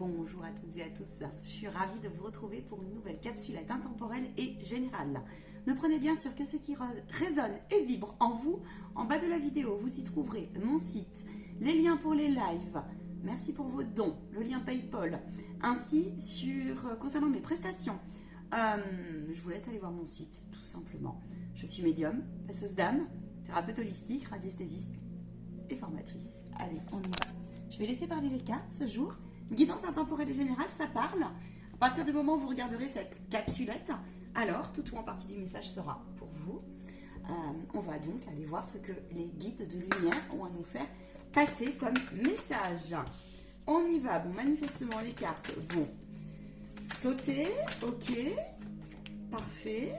Bonjour à toutes et à tous, je suis ravie de vous retrouver pour une nouvelle capsulette intemporelle et générale. Ne prenez bien sûr que ce qui résonne et vibre en vous. En bas de la vidéo, vous y trouverez mon site, les liens pour les lives, merci pour vos dons, le lien PayPal, ainsi concernant mes prestations. Je vous laisse aller voir mon site, tout simplement. Je suis médium, passeuse d'âme, thérapeute holistique, radiesthésiste et formatrice. Allez, on y va. Je vais laisser parler les cartes ce jour. Guidance intemporelle et générale, ça parle. À partir du moment où vous regarderez cette capsulette, alors tout ou en partie du message sera pour vous. On va donc aller voir ce que les guides de lumière ont à nous faire passer comme message. On y va. Bon, manifestement, les cartes vont sauter. Ok. Parfait.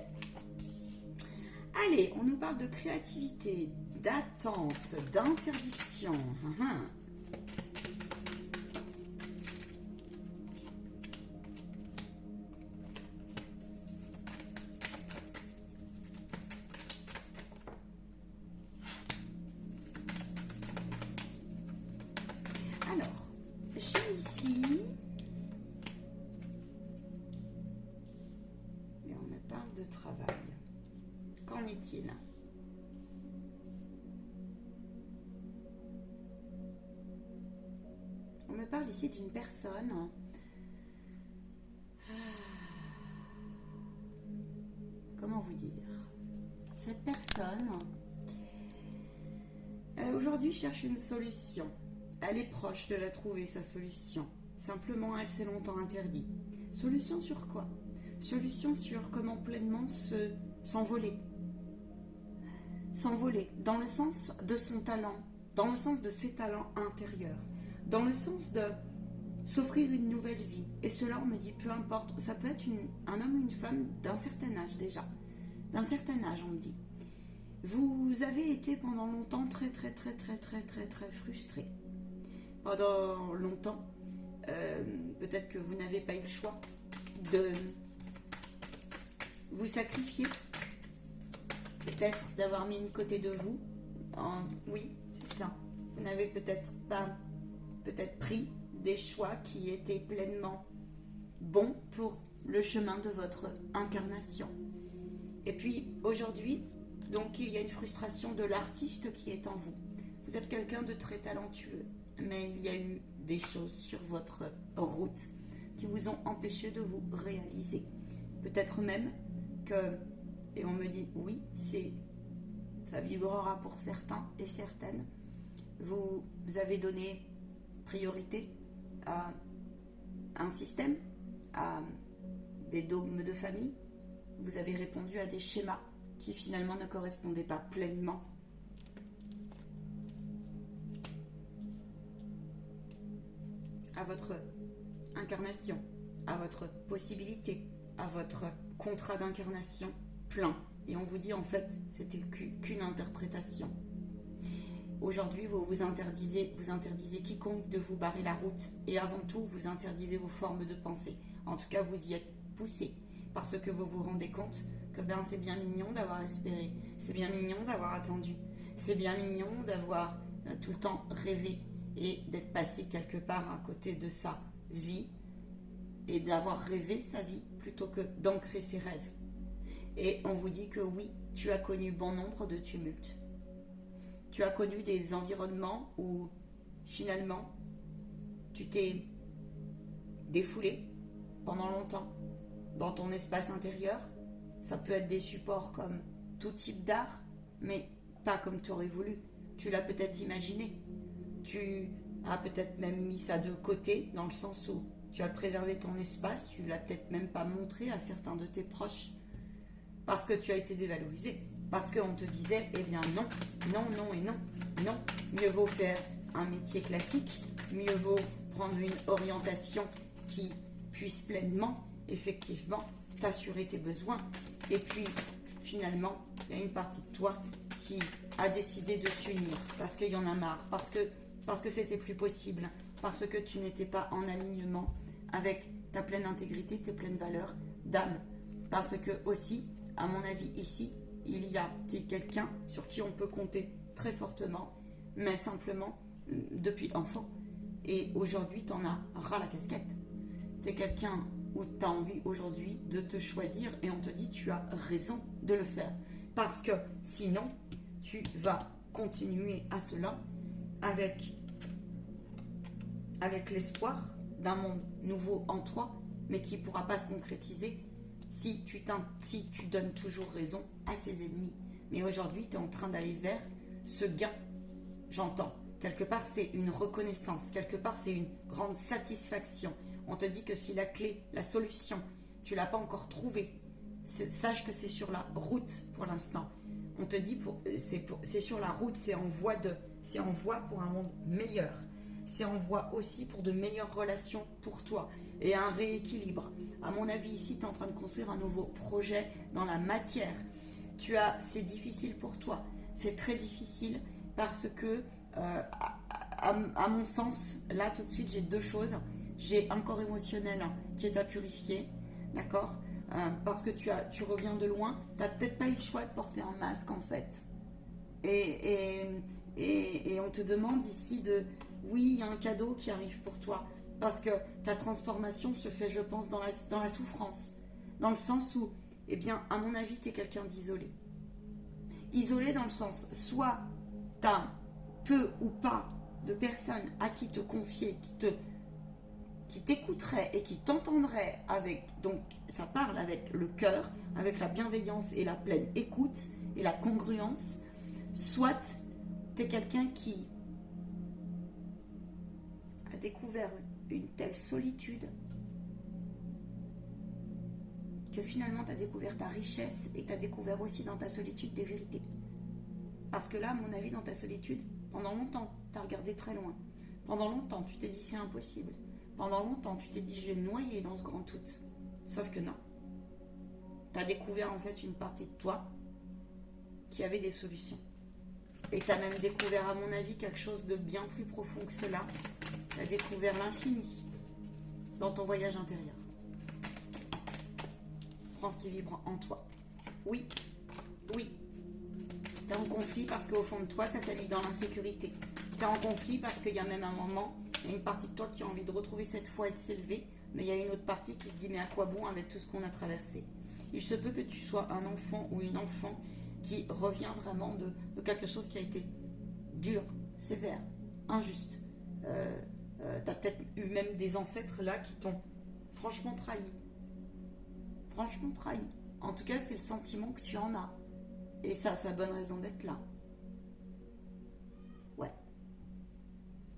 Allez, on nous parle de créativité, d'attente, d'interdiction. Alors, j'ai ici, et on me parle de travail. Qu'en est-il? On me parle ici d'une personne. Comment vous dire? Cette personne, aujourd'hui, cherche une solution. Elle est proche de la trouver, sa solution. Simplement, elle s'est longtemps interdit. Solution sur quoi? Solution sur comment pleinement s'envoler. S'envoler dans le sens de son talent, dans le sens de ses talents intérieurs, dans le sens de s'offrir une nouvelle vie. Et cela, on me dit, peu importe, ça peut être un homme ou une femme d'un certain âge déjà. D'un certain âge, on me dit. Vous avez été pendant longtemps très frustré. Pendant longtemps, peut-être que vous n'avez pas eu le choix de vous sacrifier. Peut-être d'avoir mis une côté de vous. Oui, c'est ça. Vous n'avez peut-être pas pris des choix qui étaient pleinement bons pour le chemin de votre incarnation. Et puis aujourd'hui, donc il y a une frustration de l'artiste qui est en vous. Vous êtes quelqu'un de très talentueux, mais il y a eu des choses sur votre route qui vous ont empêché de vous réaliser. Peut-être même que, et on me dit oui, ça vibrera pour certains et certaines, vous avez donné priorité à un système, à des dogmes de famille, vous avez répondu à des schémas qui finalement ne correspondaient pas pleinement à votre incarnation, à votre possibilité, à votre contrat d'incarnation plein. Et on vous dit en fait, c'était qu'une interprétation. Aujourd'hui, vous interdisez quiconque de vous barrer la route. Et avant tout, vous interdisez vos formes de pensée. En tout cas, vous y êtes poussé. Parce que vous vous rendez compte que c'est bien mignon d'avoir espéré. C'est bien mignon d'avoir attendu. C'est bien mignon d'avoir tout le temps rêvé. Et d'être passé quelque part à côté de sa vie. Et d'avoir rêvé sa vie plutôt que d'ancrer ses rêves. Et on vous dit que oui, tu as connu bon nombre de tumultes. Tu as connu des environnements où finalement tu t'es défoulé pendant longtemps dans ton espace intérieur. Ça peut être des supports comme tout type d'art, mais pas comme tu aurais voulu. Tu l'as peut-être imaginé. Tu as peut-être même mis ça de côté dans le sens où tu as préservé ton espace. Tu l'as peut-être même pas montré à certains de tes proches parce que tu as été dévalorisé. Parce qu'on te disait, eh bien non, non. Mieux vaut faire un métier classique, mieux vaut prendre une orientation qui puisse pleinement, effectivement, t'assurer tes besoins. Et puis, finalement, il y a une partie de toi qui a décidé de s'unir parce qu'il y en a marre, parce que c'était plus possible, parce que tu n'étais pas en alignement avec ta pleine intégrité, tes pleines valeurs d'âme. Parce que aussi, à mon avis, ici, il y a quelqu'un sur qui on peut compter très fortement, mais simplement, depuis enfant, Et aujourd'hui, tu en as ras la casquette. Tu es quelqu'un où tu as envie aujourd'hui de te choisir et on te dit tu as raison de le faire. Parce que sinon, tu vas continuer à cela avec l'espoir d'un monde nouveau en toi, mais qui ne pourra pas se concrétiser si tu donnes toujours raison à ses ennemis. Mais aujourd'hui, tu es en train d'aller vers ce gain, j'entends. Quelque part, c'est une reconnaissance. Quelque part, c'est une grande satisfaction. On te dit que si la clé, la solution, tu ne l'as pas encore trouvée, sache que c'est sur la route pour l'instant. On te dit, c'est sur la route, c'est en voie pour un monde meilleur. C'est en voie aussi pour de meilleures relations pour toi et un rééquilibre. À mon avis, ici, tu es en train de construire un nouveau projet dans la matière. C'est difficile pour toi. C'est très difficile parce que, à mon sens, là, tout de suite, j'ai deux choses. J'ai un corps émotionnel qui est à purifier, d'accord ? Parce que tu reviens de loin. Tu n'as peut-être pas eu le choix de porter un masque, en fait. Et on te demande ici oui, il y a un cadeau qui arrive pour toi. Parce que ta transformation se fait, je pense, dans la souffrance. Dans le sens où, eh bien, à mon avis, tu es quelqu'un d'isolé. Isolé dans le sens, soit tu as peu ou pas de personnes à qui te confier, qui t'écouteraient et qui t'entendraient avec, donc ça parle avec le cœur, avec la bienveillance et la pleine écoute et la congruence, soit tu es quelqu'un qui a découvert une telle solitude que finalement tu as découvert ta richesse et tu as découvert aussi dans ta solitude des vérités. Parce que là, à mon avis, dans ta solitude, pendant longtemps, tu as regardé très loin. Pendant longtemps, tu t'es dit c'est impossible. Pendant longtemps, tu t'es dit je vais me noyer dans ce grand tout. Sauf que non. Tu as découvert en fait une partie de toi qui avait des solutions. Et tu as même découvert, à mon avis, quelque chose de bien plus profond que cela. Tu as découvert l'infini dans ton voyage intérieur. Prends ce qui vibre en toi. Oui, oui. Tu es en conflit parce qu'au fond de toi, ça t'a mis dans l'insécurité. Tu es en conflit parce qu'il y a même un moment, il y a une partie de toi qui a envie de retrouver cette foi et de s'élever, mais il y a une autre partie qui se dit mais à quoi bon avec tout ce qu'on a traversé. Il se peut que tu sois un enfant ou une enfant qui revient vraiment de quelque chose qui a été dur, sévère, injuste. Tu as peut-être eu même des ancêtres là qui t'ont franchement trahi. Franchement trahi. En tout cas, c'est le sentiment que tu en as. Et ça a bonne raison d'être là. Ouais.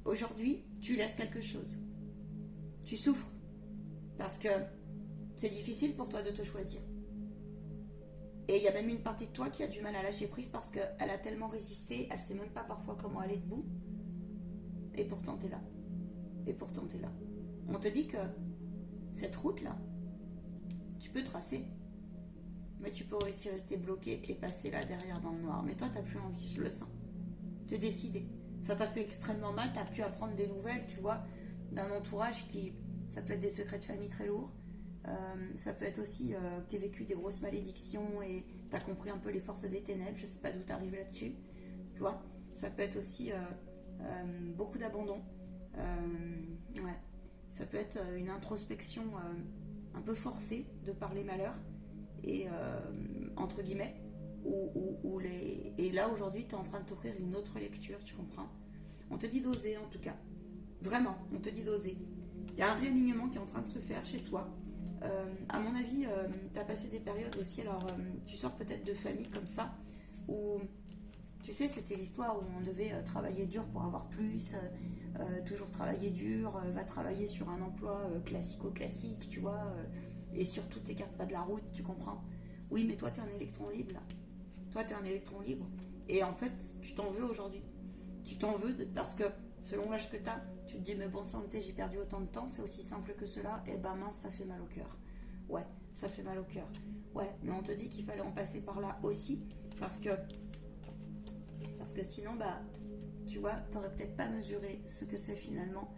Aujourd'hui, tu laisses quelque chose. Tu souffres. Parce que c'est difficile pour toi de te choisir. Et il y a même une partie de toi qui a du mal à lâcher prise parce qu'elle a tellement résisté, elle ne sait même pas parfois comment aller debout. Et pourtant, tu es là. Et pourtant, tu es là. On te dit que cette route-là, tu peux tracer. Mais tu peux aussi rester bloqué et passer là derrière dans le noir. Mais toi, tu n'as plus envie, je le sens. Tu es décidé. Ça t'a fait extrêmement mal, tu as pu apprendre des nouvelles, tu vois, d'un entourage qui... Ça peut être des secrets de famille très lourds. Ça peut être aussi que tu as vécu des grosses malédictions et tu as compris un peu les forces des ténèbres. Je ne sais pas d'où tu arrives là-dessus. Tu vois, ça peut être aussi beaucoup d'abandon. Ouais. Ça peut être une introspection un peu forcée de par les malheurs. Et entre guillemets, et là aujourd'hui tu es en train de t'offrir une autre lecture, tu comprends? On te dit d'oser en tout cas, vraiment, on te dit d'oser. Il y a un réalignement qui est en train de se faire chez toi. À mon avis, tu as passé des périodes aussi, alors tu sors peut-être de famille comme ça, où tu sais, c'était l'histoire où on devait travailler dur pour avoir plus, toujours travailler dur, va travailler sur un emploi classico-classique, tu vois, et surtout t'écartes pas de la route, tu comprends? Oui, mais toi, tu es un électron libre, là. Toi, tu es un électron libre. Et en fait, tu t'en veux aujourd'hui. Tu t'en veux parce que, selon l'âge que tu as, tu te dis, mais bon santé, j'ai perdu autant de temps, c'est aussi simple que cela. Et ben mince, ça fait mal au cœur. Ouais, ça fait mal au cœur. Ouais, mais on te dit qu'il fallait en passer par là aussi, parce que sinon, bah, tu vois, tu n'aurais peut-être pas mesuré ce que c'est finalement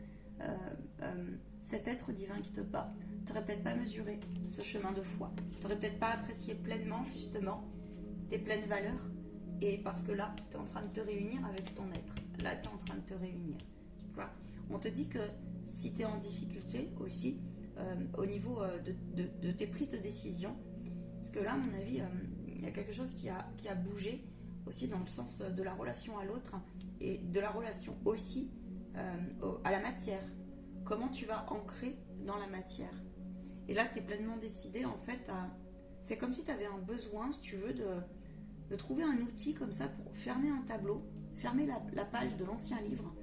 cet être divin qui te parle. Tu n'aurais peut-être pas mesuré ce chemin de foi. Tu n'aurais peut-être pas apprécié pleinement, justement, tes pleines valeurs. Et parce que là, tu es en train de te réunir avec ton être. Là, tu es en train de te réunir. Tu vois, On te dit que si tu es en difficulté aussi, au niveau de tes prises de décision, parce que là, à mon avis, il y a quelque chose qui a bougé aussi dans le sens de la relation à l'autre et de la relation aussi à la matière. Comment tu vas ancrer dans la matière. Et là, tu es pleinement décidé, en fait, c'est comme si tu avais un besoin, si tu veux, de trouver un outil comme ça pour fermer un tableau, fermer la page de l'ancien livre,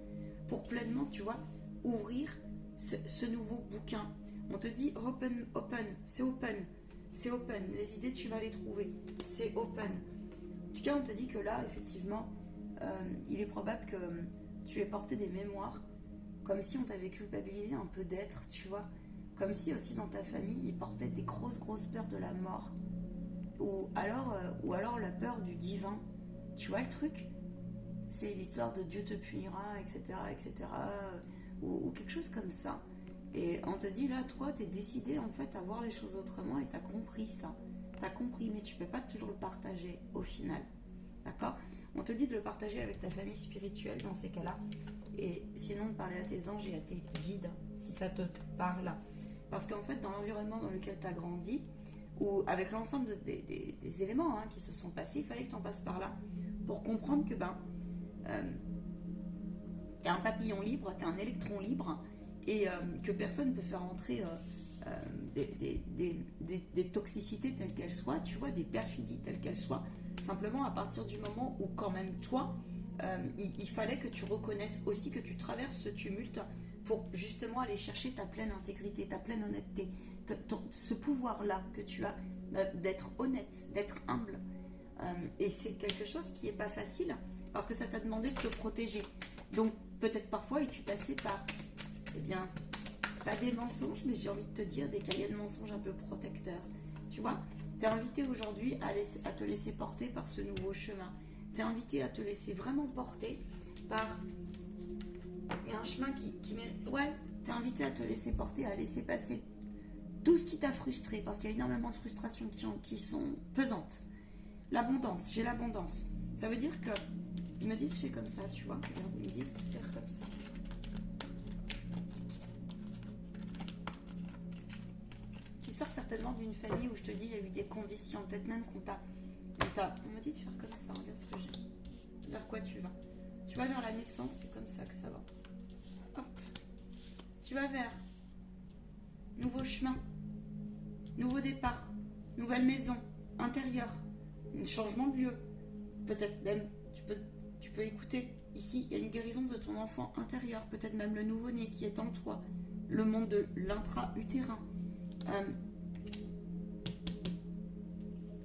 pour pleinement, tu vois, ouvrir ce nouveau bouquin. On te dit open, c'est open, c'est open. Les idées, tu vas les trouver, c'est open. En tout cas, on te dit que là, effectivement, il est probable que tu aies porté des mémoires, comme si on t'avait culpabilisé un peu d'être, tu vois. Comme si aussi dans ta famille, ils portaient des grosses peurs de la mort. Ou alors la peur du divin. Tu vois le truc? C'est l'histoire de Dieu te punira, etc. Ou quelque chose comme ça. Et on te dit là, toi, t'es décidé en fait à voir les choses autrement et t'as compris ça. T'as compris, mais tu peux pas toujours le partager au final. D'accord? On te dit de le partager avec ta famille spirituelle dans ces cas-là. Et sinon, de parler à tes anges et à tes guides, si ça te parle. Parce qu'en fait, dans l'environnement dans lequel tu as grandi, ou avec l'ensemble des éléments qui se sont passés, il fallait que tu en passes par là pour comprendre que tu es un papillon libre, tu es un électron libre, et que personne ne peut faire entrer des toxicités telles qu'elles soient, tu vois, des perfidies telles qu'elles soient, simplement à partir du moment où quand même toi, il fallait que tu reconnaisses aussi que tu traverses ce tumulte pour justement aller chercher ta pleine intégrité, ta pleine honnêteté, ce pouvoir-là que tu as d'être honnête, d'être humble. Et c'est quelque chose qui n'est pas facile parce que ça t'a demandé de te protéger. Donc peut-être parfois es-tu passé par, eh bien, pas des mensonges, mais j'ai envie de te dire des cahiers de mensonges un peu protecteurs. Tu vois, tu es invité aujourd'hui à te laisser porter par ce nouveau chemin. Tu es invité à te laisser vraiment porter par... Il y a un chemin qui mérite... Ouais, tu es invité à te laisser porter, à laisser passer tout ce qui t'a frustré, parce qu'il y a énormément de frustrations qui sont pesantes. L'abondance, j'ai l'abondance. Ça veut dire que... Ils me disent, fais comme ça, tu vois. Ils me disent, faire comme ça. Tu sors certainement d'une famille où je te dis, il y a eu des conditions, peut-être même qu'on t'a... On me dit de faire comme ça, regarde ce que j'ai. Vers quoi tu vas? Tu vas vers la naissance, c'est comme ça que ça va. Hop. Tu vas vers nouveau chemin, nouveau départ, nouvelle maison, intérieur, un changement de lieu. Peut-être même, tu peux écouter. Ici, il y a une guérison de ton enfant intérieur, peut-être même le nouveau-né qui est en toi, le monde de l'intra-utérin.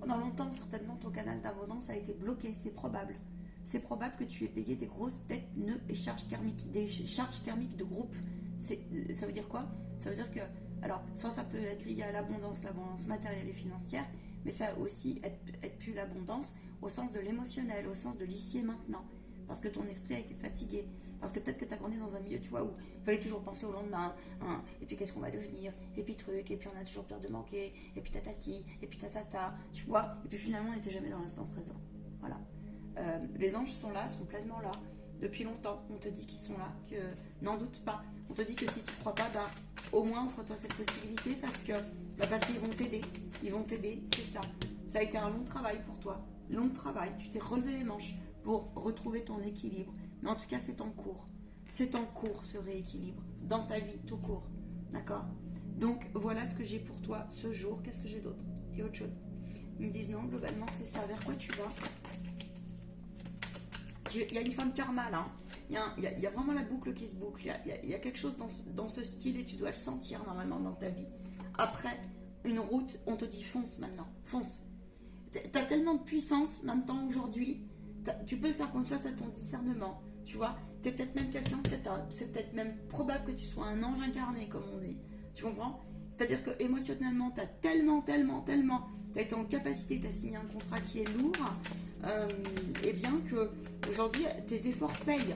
Pendant longtemps, certainement, ton canal d'abondance a été bloqué, c'est probable. C'est probable que tu aies payé des grosses dettes, nœuds et charges karmiques, des charges karmiques de groupe. Ça veut dire quoi? Ça veut dire que, alors, soit ça peut être lié à l'abondance matérielle et financière, mais ça aussi être plus l'abondance au sens de l'émotionnel, au sens de l'ici et maintenant. Parce que ton esprit a été fatigué. Parce que peut-être que tu as grandi dans un milieu, tu vois, où il fallait toujours penser au lendemain, et puis qu'est-ce qu'on va devenir, et puis truc, et puis on a toujours peur de manquer, et puis tatati, et puis tatata, tu vois, et puis finalement on n'était jamais dans l'instant présent. Voilà. Les anges sont là, sont pleinement là. Depuis longtemps, on te dit qu'ils sont là, que n'en doute pas. On te dit que si tu ne crois pas, au moins offre-toi cette possibilité parce qu'ils vont t'aider. Ils vont t'aider, c'est ça. Ça a été un long travail pour toi. Long travail, tu t'es relevé les manches pour retrouver ton équilibre. Mais en tout cas, c'est en cours. C'est en cours ce rééquilibre. Dans ta vie, tout court. D'accord? Donc, voilà ce que j'ai pour toi ce jour. Qu'est-ce que j'ai d'autre? Et autre chose. Ils me disent non, globalement, c'est ça. Vers quoi tu vas? Il y a une fin de karma là. Il y a vraiment la boucle qui se boucle. Il y a quelque chose dans ce style et tu dois le sentir normalement dans ta vie. Après, une route, on te dit fonce maintenant. Fonce. Tu as tellement de puissance maintenant aujourd'hui. Tu peux faire confiance à ton discernement. Tu vois, tu es peut-être même quelqu'un, c'est peut-être même probable que tu sois un ange incarné, comme on dit. Tu comprends? C'est-à-dire que émotionnellement, tu as tellement, tu as été en capacité, tu as signé un contrat qui est lourd, et bien que aujourd'hui tes efforts payent.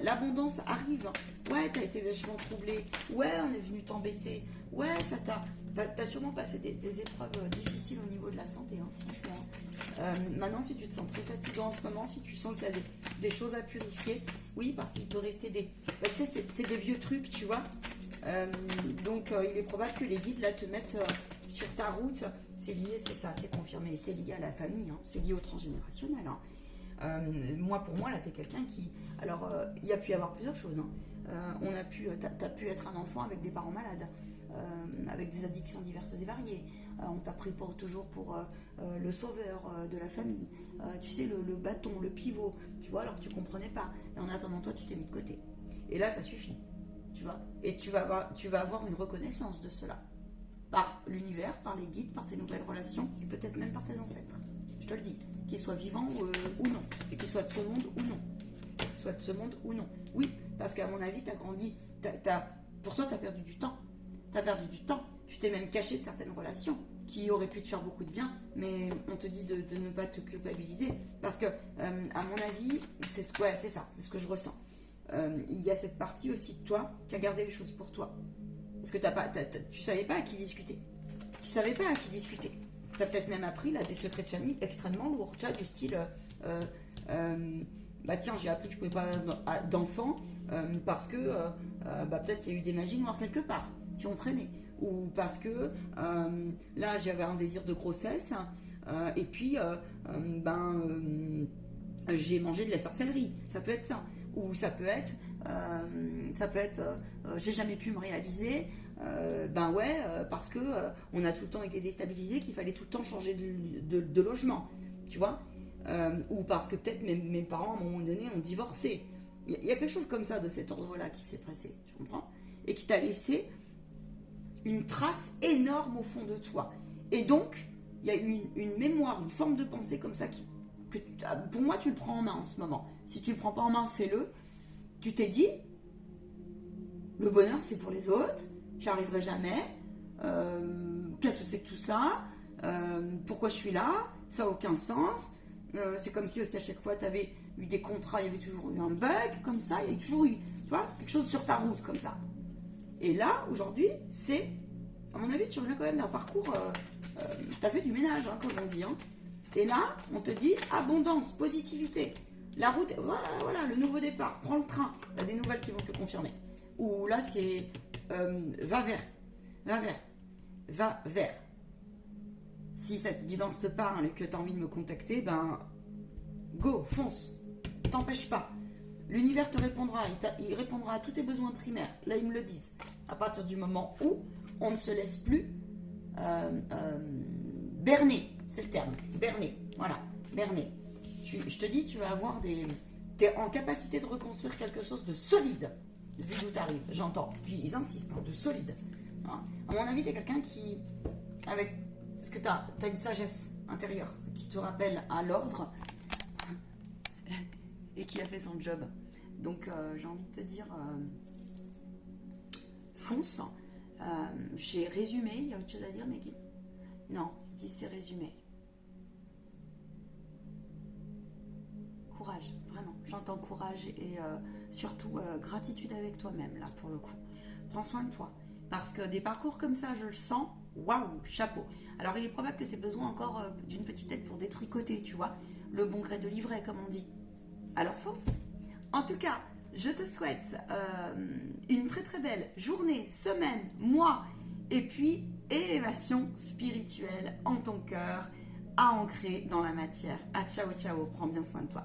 L'abondance arrive. Ouais, tu as été vachement troublé. Ouais, on est venu t'embêter. Ouais, ça t'a... t'as sûrement passé des épreuves difficiles au niveau de la santé, hein, franchement. Maintenant, si tu te sens très fatigué en ce moment, si tu sens qu'il y a des choses à purifier, oui, parce qu'il peut rester des... Bah, tu sais, c'est des vieux trucs, tu vois. Donc, il est probable que les guides, là, te mettent sur ta route. C'est lié, c'est ça, c'est confirmé. C'est lié à la famille, hein, c'est lié au transgénérationnel. Hein. Pour moi, là, t'es quelqu'un qui... Alors, il y a pu y avoir plusieurs choses. Hein. T'as pu être un enfant avec des parents malades, avec des addictions diverses et variées. On t'a pris toujours pour le sauveur de la famille. Tu sais, le bâton, le pivot, tu vois, alors que tu comprenais pas. Et en attendant, toi, tu t'es mis de côté. Et là, ça suffit, tu vois. Et tu vas avoir une reconnaissance de cela. Par l'univers, par les guides, par tes nouvelles relations, et peut-être même par tes ancêtres. Je te le dis, qu'ils soient vivants ou non, et qu'ils soient de ce monde ou non. Soit de ce monde ou non. Oui, parce qu'à mon avis, tu as grandi, pour toi, tu as perdu du temps. Tu as perdu du temps. Tu t'es même caché de certaines relations qui auraient pu te faire beaucoup de bien, mais on te dit de ne pas te culpabiliser. Parce que, à mon avis, c'est ça, c'est ce que je ressens. Il y a cette partie aussi de toi qui a gardé les choses pour toi. Parce que tu savais pas à qui discuter. Tu savais pas à qui discuter. Tu as peut-être même appris là, des secrets de famille extrêmement lourds. Tu vois, du style... bah tiens, j'ai appris que je pouvais pas avoir d'enfants parce que peut-être qu'il y a eu des magies noires quelque part qui ont traîné. Ou parce que là, j'avais un désir de grossesse et puis j'ai mangé de la sorcellerie. Ça peut être ça. Ou ça peut être j'ai jamais pu me réaliser. Parce que on a tout le temps été déstabilisé, qu'il fallait tout le temps changer de logement. Tu vois. Ou parce que peut-être mes parents à un moment donné ont divorcé. Il y a quelque chose comme ça de cet ordre-là qui s'est passé, tu comprends? Et qui t'a laissé une trace énorme au fond de toi. Et donc, il y a une mémoire, une forme de pensée comme ça que pour moi, tu le prends en main en ce moment. Si tu le prends pas en main, fais-le. Tu t'es dit, le bonheur c'est pour les autres, j'y arriverai jamais. Qu'est-ce que c'est que tout ça? Pourquoi je suis là? Ça n'a aucun sens. C'est comme si aussi à chaque fois tu avais eu des contrats, il y avait toujours eu un bug comme ça, il y avait toujours eu, tu vois, quelque chose sur ta route comme ça. Et là, aujourd'hui, c'est, à mon avis, tu reviens quand même d'un parcours, tu as fait du ménage, hein, comme on dit. Hein. Et là, on te dit abondance, positivité. La route, voilà, le nouveau départ, prends le train, tu as des nouvelles qui vont te confirmer. Ou là, c'est va vers. Si cette guidance te parle et que tu as envie de me contacter, ben go, fonce, t'empêche pas. L'univers te répondra, il répondra à tous tes besoins primaires. Là, ils me le disent. À partir du moment où on ne se laisse plus berner, c'est le terme, berner, voilà, berner. Je te dis, tu vas avoir t'es en capacité de reconstruire quelque chose de solide, vu d'où tu arrives, j'entends. Puis ils insistent, de solide. Hein. À mon avis, tu es quelqu'un qui, parce que tu as une sagesse intérieure qui te rappelle à l'ordre et qui a fait son job. Donc, j'ai envie de te dire, fonce. J'ai résumé, il y a autre chose à dire, mais non, ils disent c'est résumé. Courage, vraiment. J'entends courage et surtout gratitude avec toi-même, là, pour le coup. Prends soin de toi. Parce que des parcours comme ça, je le sens, waouh, chapeau. Alors, il est probable que tu aies besoin encore d'une petite aide pour détricoter, tu vois, le bon gré de livret, comme on dit. Alors, fonce. En tout cas, je te souhaite une très très belle journée, semaine, mois, et puis élévation spirituelle en ton cœur, à ancrer dans la matière. Ah, ciao, ciao, prends bien soin de toi.